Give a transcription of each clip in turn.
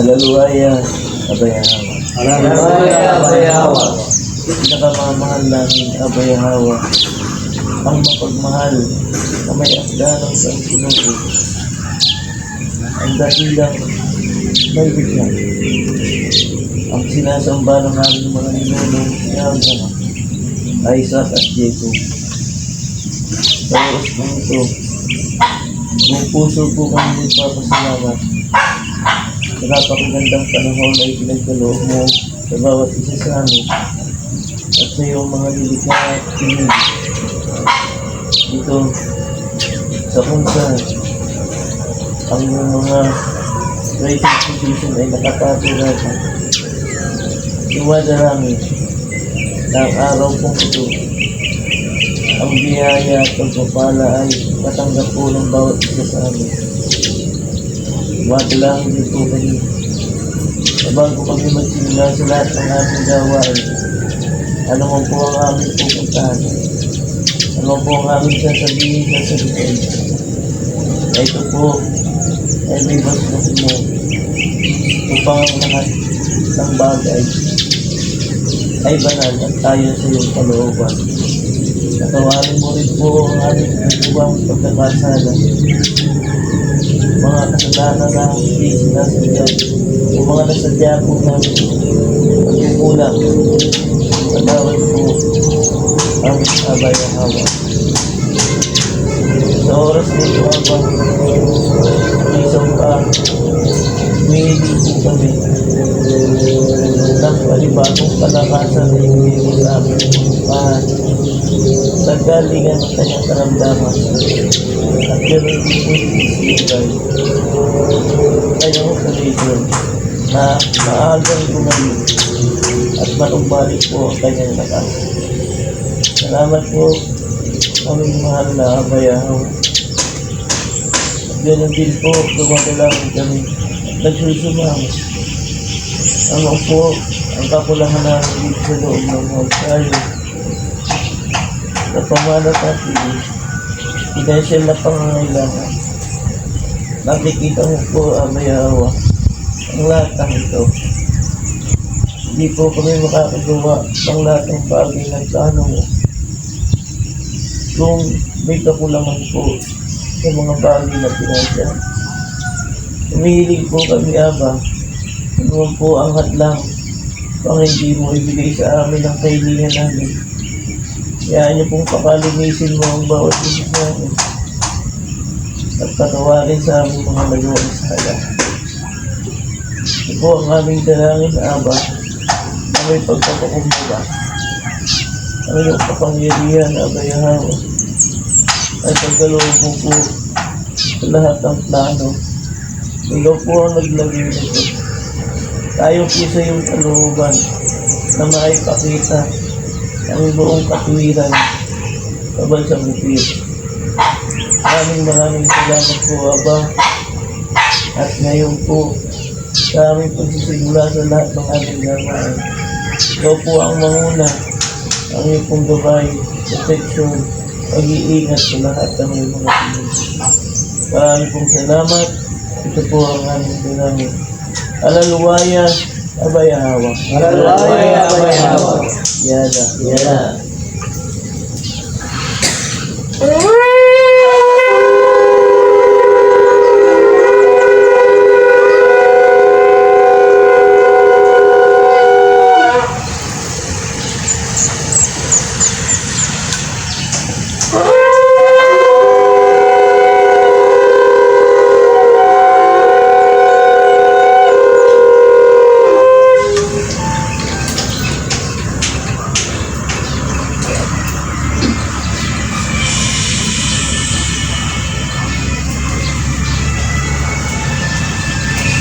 Hallelujah, Abayahawa. Hallelujah, Abayahawa. Pinakamamahal namin, Abayahawa, ang mapagmahal na may akdanang kang sinuko. Ang dakilang may bigyan. Ang sinasamba ng aming mga ninunong si Abraham, Isaac at Jacob. Sa oras ng ito, buong puso po kami nagpapasalamat. Sa napakagandang panahon ay pinagkaloob mo sa bawat isa sa amin at sa iyong mga nilikha at pinili. Dito sa kung saan ang mga rating position ay nakapatulatan. Iwadarangin na ang araw pong ito, ang biyaya at pagpapala ay matanggap po ng bawat isa sa amin. Iwadalangin din po kayo na bago kami magsimula sa lahat ng aming gawain, ano man po ang aming pupuntahan, ano po ang aming sasabihin sa sabihin. Ito po ay may bastos mo upang ang lahat ng bagay ay banal at tayo sa iyong kalooban. Natawarin mo rin po ang aming pagkubang pagkakasala, mga kasalanan na hindi sinasadya o mga nasadya po namin pagkukulang. Patawad po ang Abayahawa. Sa oras nito habang isang pa, humihili po kami ng palibagong kalakasan na ibigay sa amin sa galingan ng kanyang karamdaman at gano'n din po isipay kanyang operation na maagang gumaling at manumbalik po ang kanyang lakas. Salamat po aming mahal na Abayahawa. At gano'n din po dumadalangin kami at nagsusumama. Ano po ang kapulahan namin dito sa loob ng altaryo sa pamalat at financial na pangangailangan. Nakikita mo po, Abayahawa, ang lahat ng ito. Hindi po kami makakagawa ng lahat ng bagay na plano mo kung may kakulangan po sa mga bagay na financial. Humihiling po kami, Aba, ano po ang hadlang pang hindi mo ibigay sa amin ang kahilingan namin. Kaya niyo pong pakalinisin mo ang bawat isip namin at patawarin sa aming mga nagawang sala. Ito po ang aming dalangin, Aba, na may pagpapakumbaba. Ang iyong kapangyarihan, Abayahawa, ay pagkaloob mo po sa lahat ng plano. Ikaw po ang naglagay nito. Tayo po sa iyong kalooban na maipakita ang buong katwiran sa bansang Bukid. Maraming salamat po, Aba. At ngayon po, sa aming pagsisimula sa lahat ng aming gawain, ikaw po ang manguna, ang iyong pong gabay, protection, pag-iingat sa lahat ng mga pinag. Maraming pong salamat. Ito po ang aming dalangin. Hallelujah, Abayahawa. Hallelujah, Abayahawa. Yada, yada.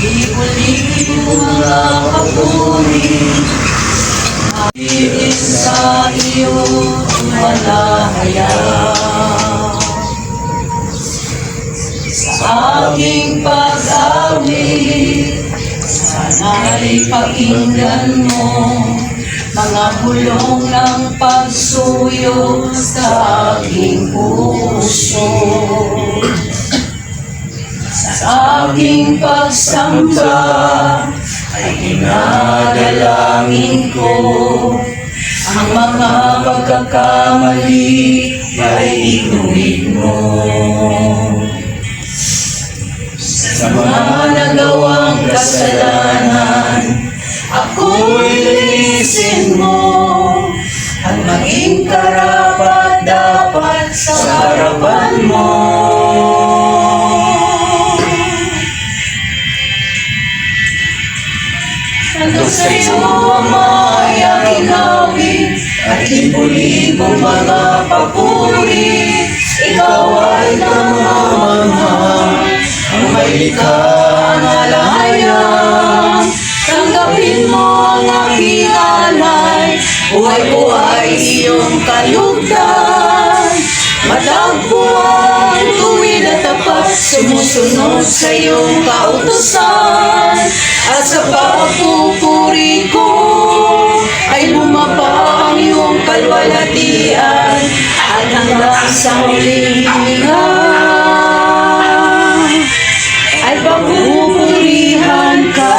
Libo-libo mga papuri, iis sa iyong malahaya. Sa aking pag-awit, sana'y pakinggan mo mga bulong ng pagsuyo sa aking puso. Sa aking pagsamba, Dinadalangin ko ang mga pagkakamali ay inuwid mo. Sa mga nagawang kasalanan, ako'y linisin mo at maging karapat dapat sa harapan mo. Ando sa iyo ang may akinawin at libo-libong mga papuri. Ikaw ay namamanghang, ang may likha ang alayang. Tanggapin mo ang aking alay, buhay-buhay iyong kalugdan. Matagpuan, tuwid at tapat, sumusunod sa iyong kautusan. At sa pagpupuri ko ay bumaba ang iyong kalwalhatian, at hanggang sa huling hininga ay pagpupurihan ka.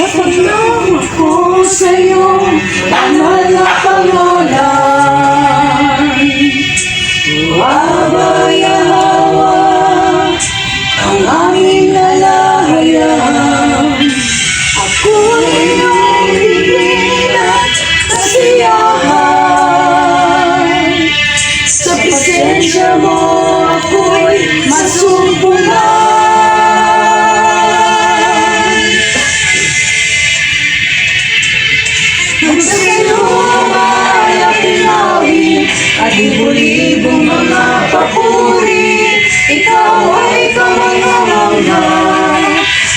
Kapag lang ako sa iyong banal na pangalan, Yahawa, ang aming lalahayan. Ako'y iyong bibig at kasiyahan. Sa presensya mo ako'y masumpungan. Sa iyo ay akinawin at libo-libong mga papuri. Ikaw ay kamangha-mangha,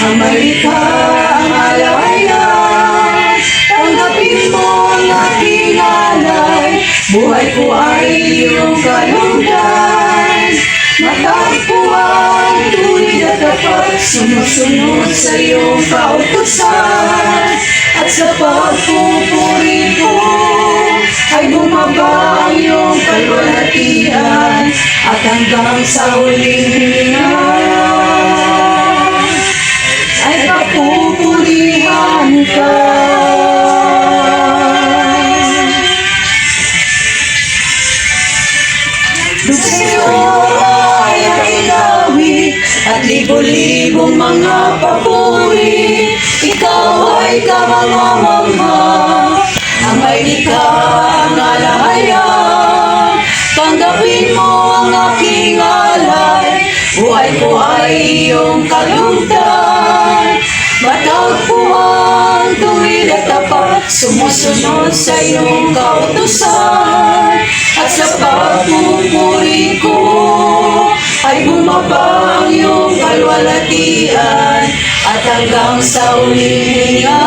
ang may likha ang alayan. Tanggapin mo ang aking alay, buhay ko ay iyong kalugdan. Matagpuan, tuwid at tapat, sumusunod sa iyong kautusan. At sa pagpupuri ko ay bumaba ang iyong kalwalhatian, at hanggang sa huling hininga ay papupurihan ka. Sa iyo ay akinawin at libo-libong mga papuri. Ikaw ay kamangha-mangha, ang may likha ang alahayan. Tanggapin mo ang aking alay, buhay ko ay iyong kalugdan. Matagpuan, tuwid at tapat, sumusunod sa iyong kautusan. At sa pagpupuri ko ay bumaba ang iyong kalwalhatian, at hanggang sa huling hininga